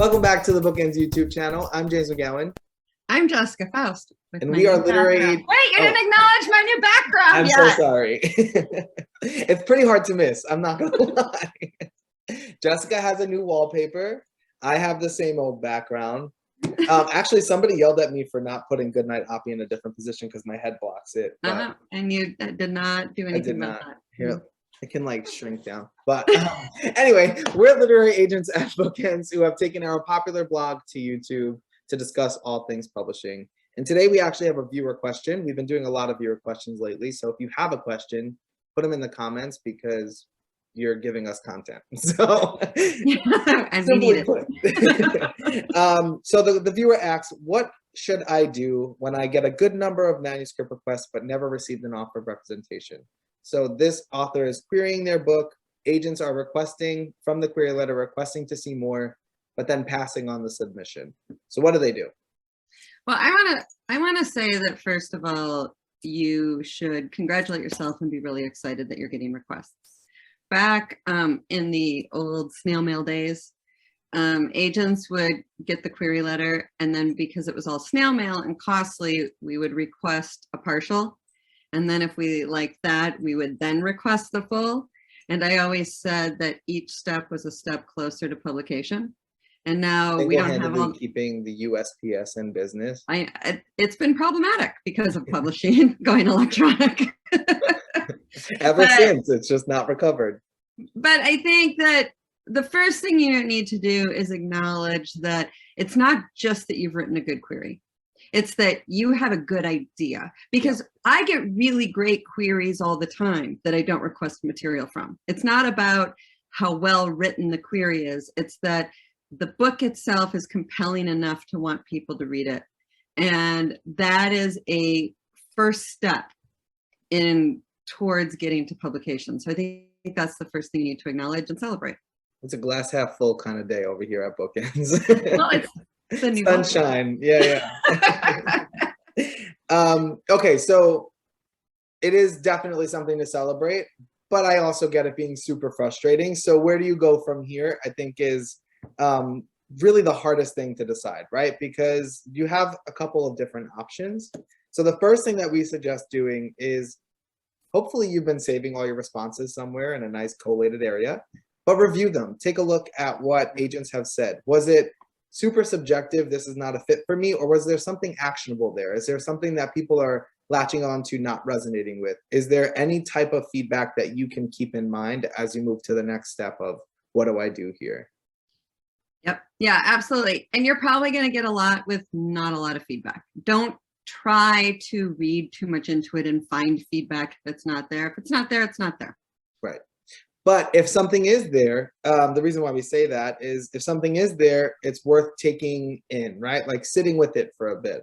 Welcome back to the BookEnds YouTube channel. I'm James McGowan. I'm Jessica Faust. And we are literary... Wait, you didn't acknowledge my new background I'm yet. so sorry. It's pretty hard to miss. I'm not going to lie. Jessica has a new wallpaper. I have the same old background. Actually, somebody yelled at me for not putting Good Night Oppy in a different position because my head blocks it. And you did not do anything about that. Here, I can like shrink down. But anyway, we're literary agents at BookEnds who have taken our popular blog to YouTube to discuss all things publishing. And today we actually have a viewer question. We've been doing a lot of viewer questions lately. So if you have a question, put them in the comments because you're giving us content. So and we need it. So the viewer asks, what should I do when I get a good number of manuscript requests but never received an offer of representation? So this author is querying their book. Agents are requesting from the query letter, requesting to see more, but then passing on the submission. So what do they do? Well, I want to say that first of all, you should congratulate yourself and be really excited that you're getting requests. Back in the old snail mail days, agents would get the query letter, and then because it was all snail mail and costly, we would request a partial. And then if we liked that, we would then request the full. And I always said that each step was a step closer to publication. And now we don't have all keeping the USPS in business. It's been problematic because of publishing going electronic. Ever since, it's just not recovered. But I think that the first thing you need to do is acknowledge that it's not just that you've written a good query. It's that you have a good idea, because I get really great queries all the time that I don't request material from. It's not about how well written the query is. It's that the book itself is compelling enough to want people to read it. And that is a first step towards getting to publication. So I think that's the first thing you need to acknowledge and celebrate. It's a glass half full kind of day over here at BookEnds. Well, it's the new sunshine. Yeah. Okay, so it is definitely something to celebrate, but I also get it being super frustrating. So where do you go from here, I think is really the hardest thing to decide, right? Because you have a couple of different options. So the first thing that we suggest doing is, hopefully you've been saving all your responses somewhere in a nice collated area, but review them. Take a look at what agents have said. Was it super subjective, this is not a fit for me, or was there something actionable there? Is there something that people are latching on to, not resonating with? Is there any type of feedback that you can keep in mind as you move to the next step of what do I do here? Yep. Yeah, absolutely. And you're probably going to get a lot with not a lot of feedback. Don't try to read too much into it and find feedback if it's not there. If it's not there, it's not there. Right. But if something is there, the reason why we say that is if something is there, it's worth taking in, right? Like sitting with it for a bit.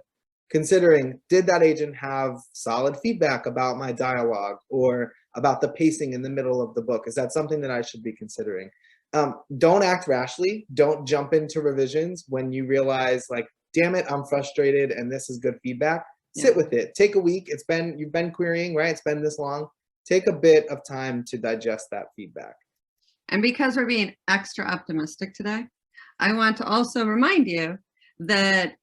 Considering, did that agent have solid feedback about my dialogue or about the pacing in the middle of the book? Is that something that I should be considering? Don't act rashly. Don't jump into revisions when you realize, like, damn it, I'm frustrated and this is good feedback. Sit with it. Take a week. You've been querying, right? It's been this long. Take a bit of time to digest that feedback. And because we're being extra optimistic today, I want to also remind you that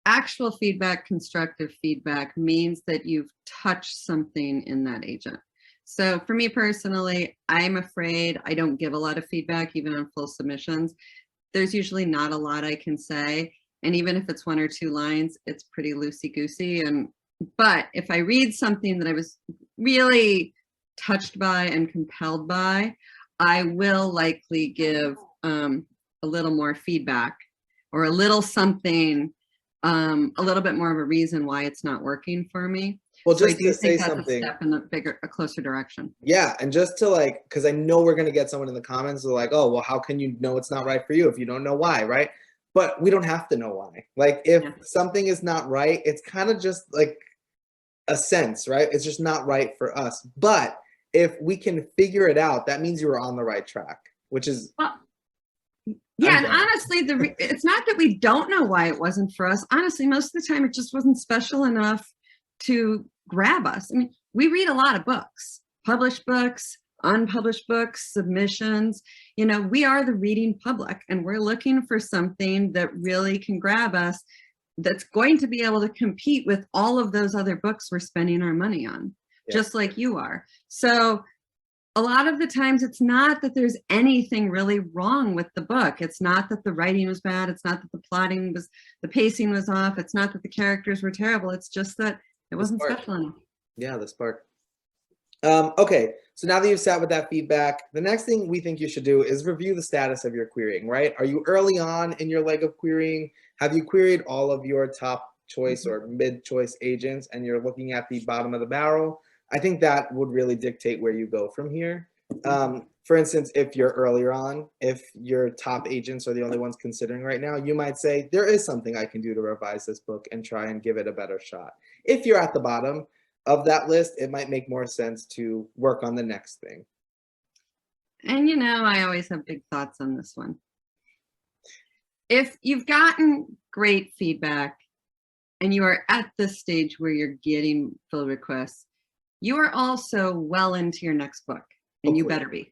actual feedback, constructive feedback, means that you've touched something in that agent. So for me personally, I'm afraid I don't give a lot of feedback, even on full submissions. There's usually not a lot I can say. And even if it's 1 or 2 lines, it's pretty loosey-goosey. But if I read something that I was really touched by and compelled by, I will likely give a little more feedback or a little something, a little bit more of a reason why it's not working for me. Well, so just I do to think say that's something, a step in a closer direction. Yeah, and just to like, because I know we're going to get someone in the comments who are like, oh, well, how can you know it's not right for you if you don't know why, right? But we don't have to know why. Like, if something is not right, it's kind of just like a sense, right? It's just not right for us. But if we can figure it out, that means you were on the right track, which is... Well, yeah, and honestly, it's not that we don't know why it wasn't for us. Honestly, most of the time, it just wasn't special enough to grab us. I mean, we read a lot of books, published books, unpublished books, submissions. You know, we are the reading public, and we're looking for something that really can grab us, that's going to be able to compete with all of those other books we're spending our money on, just like you are. So a lot of the times it's not that there's anything really wrong with the book. It's not that the writing was bad. It's not that the pacing was off. It's not that the characters were terrible. It's just that it wasn't special enough. Yeah, the spark. Okay, so now that you've sat with that feedback, the next thing we think you should do is review the status of your querying, right? Are you early on in your leg of querying? Have you queried all of your top choice or mid-choice agents and you're looking at the bottom of the barrel? I think that would really dictate where you go from here. For instance, if you're earlier on, if your top agents are the only ones considering right now, you might say, there is something I can do to revise this book and try and give it a better shot. If you're at the bottom of that list, it might make more sense to work on the next thing. And you know, I always have big thoughts on this one. If you've gotten great feedback and you are at this stage where you're getting full requests, you are also well into your next book, and you better be.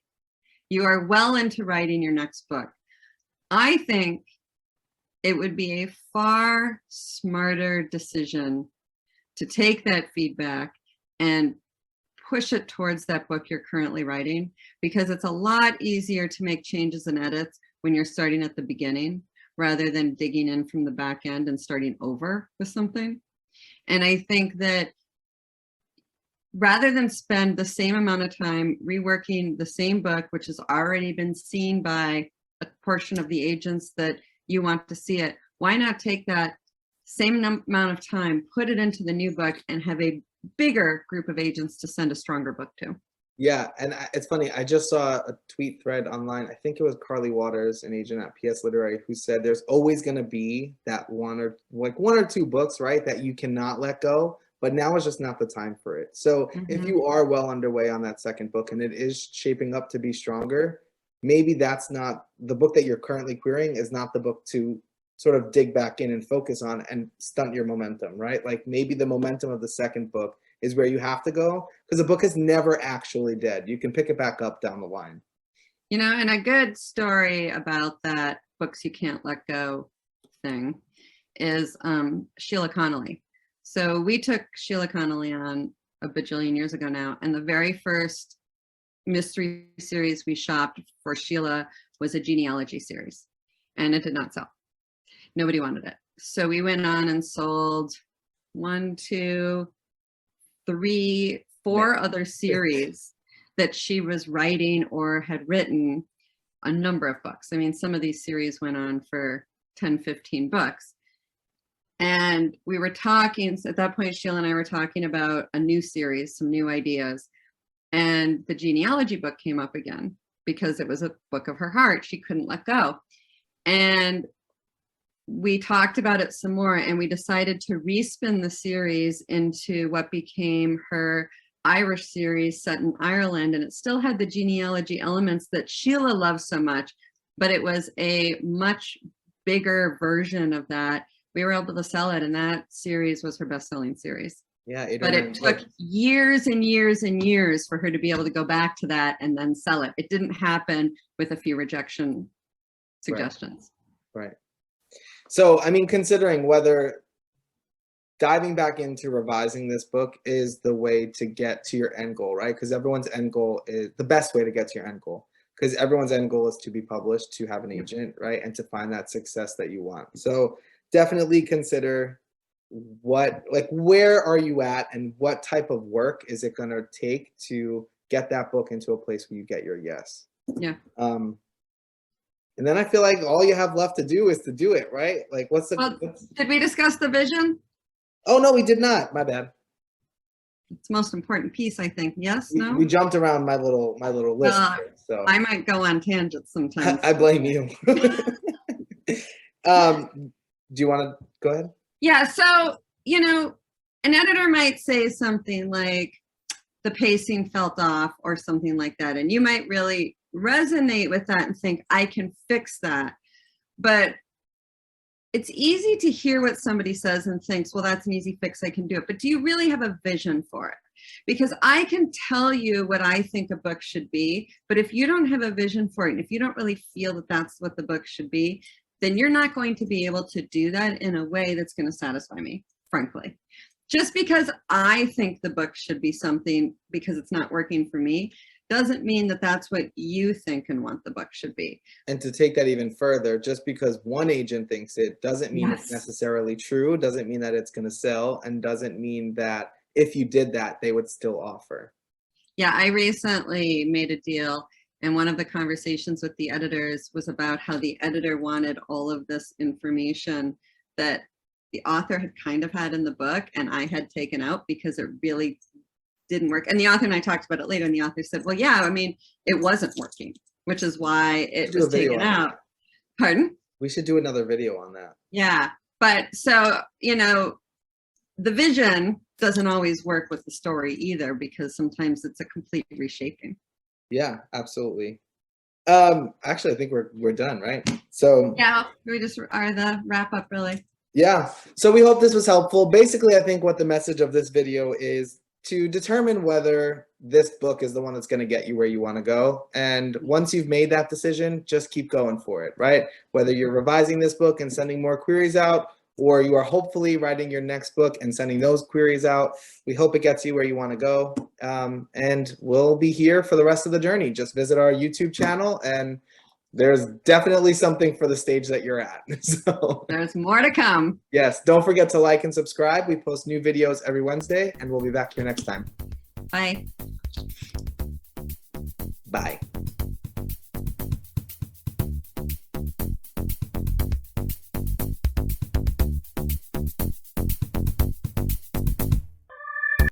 You are well into writing your next book. I think it would be a far smarter decision to take that feedback and push it towards that book you're currently writing, because it's a lot easier to make changes and edits when you're starting at the beginning rather than digging in from the back end and starting over with something. And I think that rather than spend the same amount of time reworking the same book, which has already been seen by a portion of the agents that you want to see it, why not take that same amount of time, put it into the new book, and have a bigger group of agents to send a stronger book to? Yeah, and it's funny, I just saw a tweet thread online. I think it was Carly Waters, an agent at PS Literary, who said there's always going to be that one or two books, right, that you cannot let go, but now is just not the time for it. So if you are well underway on that second book and it is shaping up to be stronger, maybe that's not the book that you're currently querying, is not the book to sort of dig back in and focus on and stunt your momentum, right? Like maybe the momentum of the second book is where you have to go, because the book is never actually dead. You can pick it back up down the line. You know, and a good story about that books you can't let go thing is Sheila Connolly. So we took Sheila Connolly on a bajillion years ago now, and the very first mystery series we shopped for Sheila was a genealogy series, and it did not sell. Nobody wanted it. So we went on and sold 1, 2, 3, 4 other series that she was writing or had written, a number of books. I mean, some of these series went on for 10, 15 books. And we were talking, at that point, Sheila and I were talking about a new series, some new ideas. And the genealogy book came up again because it was a book of her heart. She couldn't let go. And we talked about it some more, and we decided to respin the series into what became her Irish series set in Ireland. And it still had the genealogy elements that Sheila loves so much, but it was a much bigger version of that. We were able to sell it, and that series was her best-selling series. Yeah, but it took years and years and years for her to be able to go back to that and then sell it. It didn't happen with a few rejection suggestions. Right. So, I mean, considering whether diving back into revising this book is the way to get to your end goal, right? Because everyone's end goal is the best way to get to your end goal, because everyone's end goal is to be published, to have an agent, right? And to find that success that you want. So definitely consider where are you at and what type of work is it going to take to get that book into a place where you get your yes. Yeah. And then I feel like all you have left to do is to do it, right? Like did we discuss the vision? Oh, no, we did not. My bad. It's the most important piece, I think. Yes, no? We jumped around my little list here, so I might go on tangents sometimes. I blame you. Do you want to go ahead? Yeah, so, you know, an editor might say something like the pacing felt off or something like that, and you might really resonate with that and think, I can fix that. But it's easy to hear what somebody says and thinks, well, that's an easy fix, I can do it. But do you really have a vision for it? because I can tell you what I think a book should be, but if you don't have a vision for it, and if you don't really feel that that's what the book should be, then you're not going to be able to do that in a way that's going to satisfy me, frankly. Just because I think the book should be something because it's not working for me doesn't mean that that's what you think and want the book should be. And to take that even further, just because one agent thinks it doesn't mean it's necessarily true, doesn't mean that it's going to sell, and doesn't mean that if you did that, they would still offer. Yeah, I recently made a deal, and one of the conversations with the editors was about how the editor wanted all of this information that the author had kind of had in the book and I had taken out because it really didn't work. And the author and I talked about it later, and the author said, well, yeah, I mean, it wasn't working, which is why it was taken out. Pardon? We should do another video on that. Yeah. But so, you know, the vision doesn't always work with the story either, because sometimes it's a complete reshaping. Yeah, absolutely. Actually, I think we're done, right? So yeah, we just are the wrap up, really. Yeah. So we hope this was helpful. Basically, I think what the message of this video is to determine whether this book is the one that's going to get you where you want to go. And once you've made that decision, just keep going for it, right? Whether you're revising this book and sending more queries out, or you are hopefully writing your next book and sending those queries out, we hope it gets you where you want to go. And we'll be here for the rest of the journey. Just visit our YouTube channel, and there's definitely something for the stage that you're at. So there's more to come. Yes, don't forget to like and subscribe. We post new videos every Wednesday, and we'll be back here next time. Bye. Bye.